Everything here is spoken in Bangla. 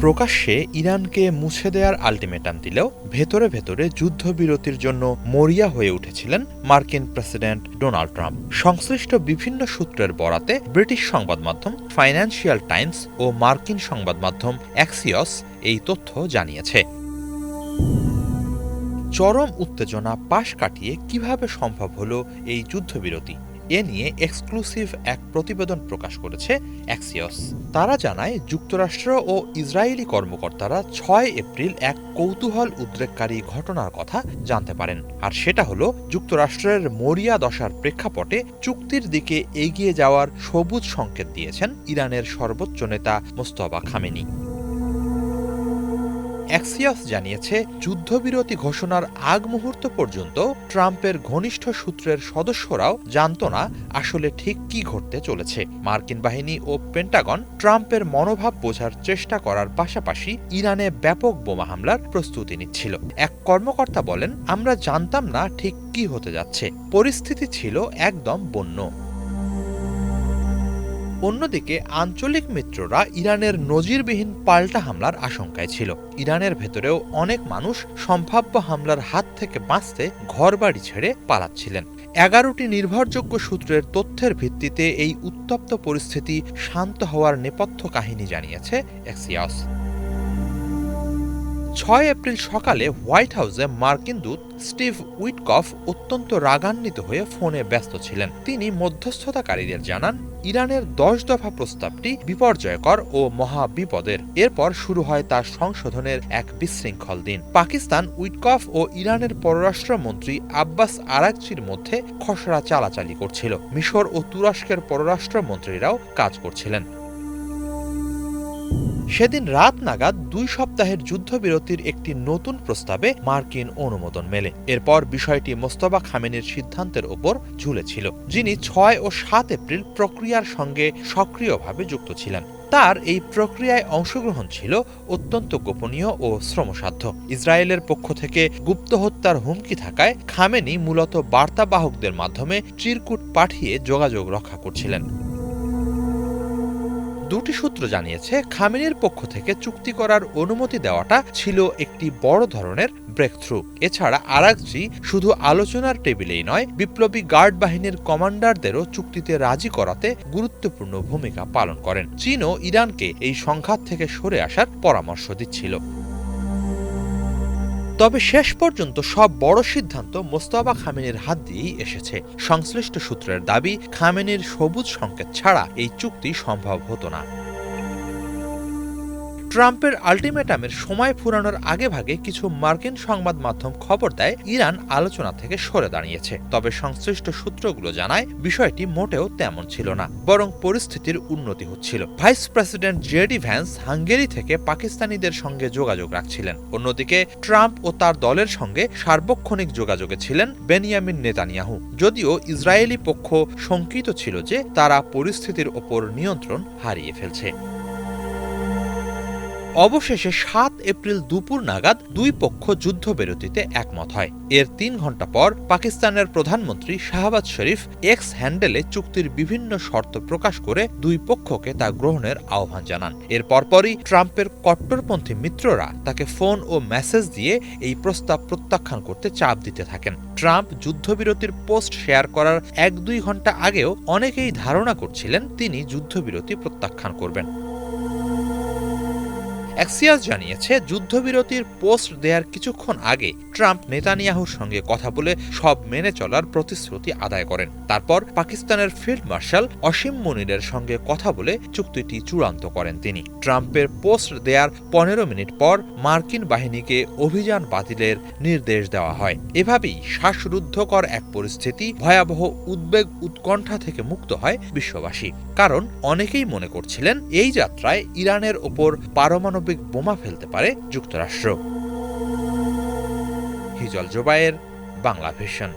প্রকাশ্যে ইরানকে মুছে দেওয়ার আল্টিমেটাম দিলেও ভেতরে ভেতরে যুদ্ধবিরতির জন্য মরিয়া হয়ে উঠেছিলেন মার্কিন প্রেসিডেন্ট ডোনাল্ড ট্রাম্প। সংশ্লিষ্ট বিভিন্ন সূত্রের বরাতে ব্রিটিশ সংবাদ মাধ্যম ফাইন্যান্সিয়াল টাইমস ও মার্কিন সংবাদ মাধ্যম অ্যাক্সিয়স এই তথ্য জানিয়েছে। চরম উত্তেজনা পাশ কাটিয়ে কিভাবে সম্ভব হলো এই যুদ্ধবিরতি, এ নিয়ে এক্সক্লুসিভ এক প্রতিবেদন প্রকাশ করেছে অ্যাক্সিয়স। তারা জানায়, যুক্তরাষ্ট্র ও ইসরায়েলি কর্মকর্তারা ৬ এপ্রিল এক কৌতূহল উদ্রেককারী ঘটনার কথা জানতে পারেন। আর সেটা হলো যুক্তরাষ্ট্রের মরিয়া দশার প্রেক্ষাপটে চুক্তির দিকে এগিয়ে যাওয়ার সবুজ সংকেত দিয়েছেন ইরানের সর্বোচ্চ নেতা মোস্তফা খামেনি। অ্যাক্সিয়স জানিয়েছে, যুদ্ধবিরতি ঘোষণার আগ মুহূর্ত পর্যন্ত ট্রাম্পের ঘনিষ্ঠ সূত্রের সদস্যরাও জানত না আসলে ঠিক কি ঘটতে চলেছে। মার্কিন বাহিনী ও পেন্টাগন ট্রাম্পের মনোভাব বোঝার চেষ্টা করার পাশাপাশি ইরানে ব্যাপক বোমা হামলার প্রস্তুতি নিচ্ছিল। এক কর্মকর্তা বলেন, আমরা জানতাম না ঠিক কি হতে যাচ্ছে, পরিস্থিতি ছিল একদম বন্য। অন্যদিকে আঞ্চলিক মিত্ররা ইরানের নজিরবিহীন পাল্টা হামলার আশঙ্কায় ছিল। ইরানের ভেতরেও অনেক মানুষ সম্ভাব্য হামলার হাত থেকে বাঁচতে ঘরবাড়ি ছেড়ে পালাচ্ছিলেন। ১১টি নির্ভরযোগ্য সূত্রের তথ্যের ভিত্তিতে এই উত্তপ্ত পরিস্থিতি শান্ত হওয়ার নেপথ্য কাহিনী জানিয়েছে অ্যাক্সিয়স। ৬ এপ্রিল সকালে হোয়াইট হাউসে মার্কিন দূত স্টিভ উইটকফ অত্যন্ত রাগান্বিত হয়ে ফোনে ব্যস্ত ছিলেন। তিনি মধ্যস্থতাকারীদের জানান, ইরানের ১০ দফা প্রস্তাবটি বিপর্যয়কর ও মহা বিপদের। এরপর শুরু হয় তার সংশোধনের এক বিশৃঙ্খল দিন। পাকিস্তান, উইটকফ ও ইরানের পররাষ্ট্রমন্ত্রী আব্বাস আরাগচির মধ্যে খসড়া চালাচালি করছিল। মিশর ও তুরস্কের পররাষ্ট্রমন্ত্রীরাও কাজ করছিলেন। সেদিন রাত নাগাদ ২ সপ্তাহের যুদ্ধবিরতির একটি নতুন প্রস্তাবে মার্কিন অনুমোদন মেলে। এরপর বিষয়টি মোস্তফা খামেনির সিদ্ধান্তের ওপর ঝুলেছিল, যিনি ৬ ও ৭ এপ্রিল প্রক্রিয়ার সঙ্গে সক্রিয়ভাবে যুক্ত ছিলেন। তার এই প্রক্রিয়ায় অংশগ্রহণ ছিল অত্যন্ত গোপনীয় ও শ্রমসাধ্য। ইসরায়েলের পক্ষ থেকে গুপ্ত হত্যার হুমকি থাকায় খামেনি মূলত বার্তাবাহকদের মাধ্যমে চিরকুট পাঠিয়ে যোগাযোগ রক্ষা করছিলেন। দুটি সূত্র জানিয়েছে, খামেনির পক্ষ থেকে চুক্তি করার অনুমতি দেওয়াটা ছিল একটি বড় ধরনের ব্রেকথ্রু। এছাড়া আরাগচি শুধু আলোচনার টেবিলেই নয়, বিপ্লবী গার্ড বাহিনীর কমান্ডারদেরও চুক্তিতে রাজি করাতে গুরুত্বপূর্ণ ভূমিকা পালন করেন। চীনও ইরানকে এই সংঘাত থেকে সরে আসার পরামর্শ দিচ্ছিল। তবে শেষ পর্যন্ত সব বড় সিদ্ধান্ত মোস্তফা খামেনির হাত দিয়েই এসেছে। সংশ্লিষ্ট সূত্রের দাবি, খামেনির সবুজ সংকেত ছাড়া এই চুক্তি সম্ভব হতো না। ট্রাম্পের আল্টিমেটামের সময় ফুরানোর আগেভাগে কিছু মার্কিন সংবাদ মাধ্যম খবর দেয়, ইরান আলোচনা থেকে সরে দাঁড়িয়েছে। তবে সংশ্লিষ্ট সূত্রগুলো জানায়, বিষয়টি মোটেও তেমন ছিল না, বরং পরিস্থিতির উন্নতি হচ্ছিল। Vice president JD Vance Hungary থেকে পাকিস্তানিদের সঙ্গে যোগাযোগ রাখছিলেন। অন্যদিকে ট্রাম্প ও তার দলের সঙ্গে সার্বক্ষণিক যোগাযোগে ছিলেন বেনিয়ামিন নেতানিয়াহু, যদিও ইসরায়েলি পক্ষ শঙ্কিত ছিল যে তারা পরিস্থিতির ওপর নিয়ন্ত্রণ হারিয়ে ফেলছে। অবশেষে ৭ এপ্রিল দুপুর নাগাদ দুই পক্ষ যুদ্ধবিরতিতে একমত হয়। এর ৩ ঘণ্টা পর পাকিস্তানের প্রধানমন্ত্রী শাহবাজ শরীফ এক্স হ্যান্ডেলে চুক্তির বিভিন্ন শর্ত প্রকাশ করে দুই পক্ষকে তা গ্রহণের আহ্বান জানান। এর পরপরই ট্রাম্পের কট্টরপন্থী মিত্ররা তাকে ফোন ও মেসেজ দিয়ে এই প্রস্তাব প্রত্যাখ্যান করতে চাপ দিতে থাকেন। ট্রাম্প যুদ্ধবিরতির পোস্ট শেয়ার করার ১-২ ঘণ্টা আগেও অনেকেই ধারণা করছিলেন তিনি যুদ্ধবিরতি প্রত্যাখ্যান করবেন। অ্যাক্সিয়স জানিয়েছে, যুদ্ধবিরতির পোস্ট দেওয়ার কিছুক্ষণ আগে ট্রাম্প নেতানিয়াহুর সঙ্গে কথা বলে সব মেনে চলার প্রতিশ্রুতি আদায় করেন। তারপর পাকিস্তানের ফিল্ড মার্শাল অসীম মুনিরের সঙ্গে কথা বলে চুক্তিটি চূড়ান্ত করেন তিনি। ট্রাম্পের পোস্ট দেওয়ার ১৫ মিনিট পর মার্কিন বাহিনীকে অভিযান বাতিলের নির্দেশ দেওয়া হয়। এভাবেই শ্বাসরুদ্ধকর এক পরিস্থিতি, ভয়াবহ উদ্বেগ উৎকণ্ঠা থেকে মুক্ত হয় বিশ্ববাসী। কারণ অনেকেই মনে করছিলেন, এই যাত্রায় ইরানের ওপর পারমাণবিক বোমা ফেলতে পারে যুক্তরাষ্ট্র। হিজল জোবায়ের, বাংলা ভিশন।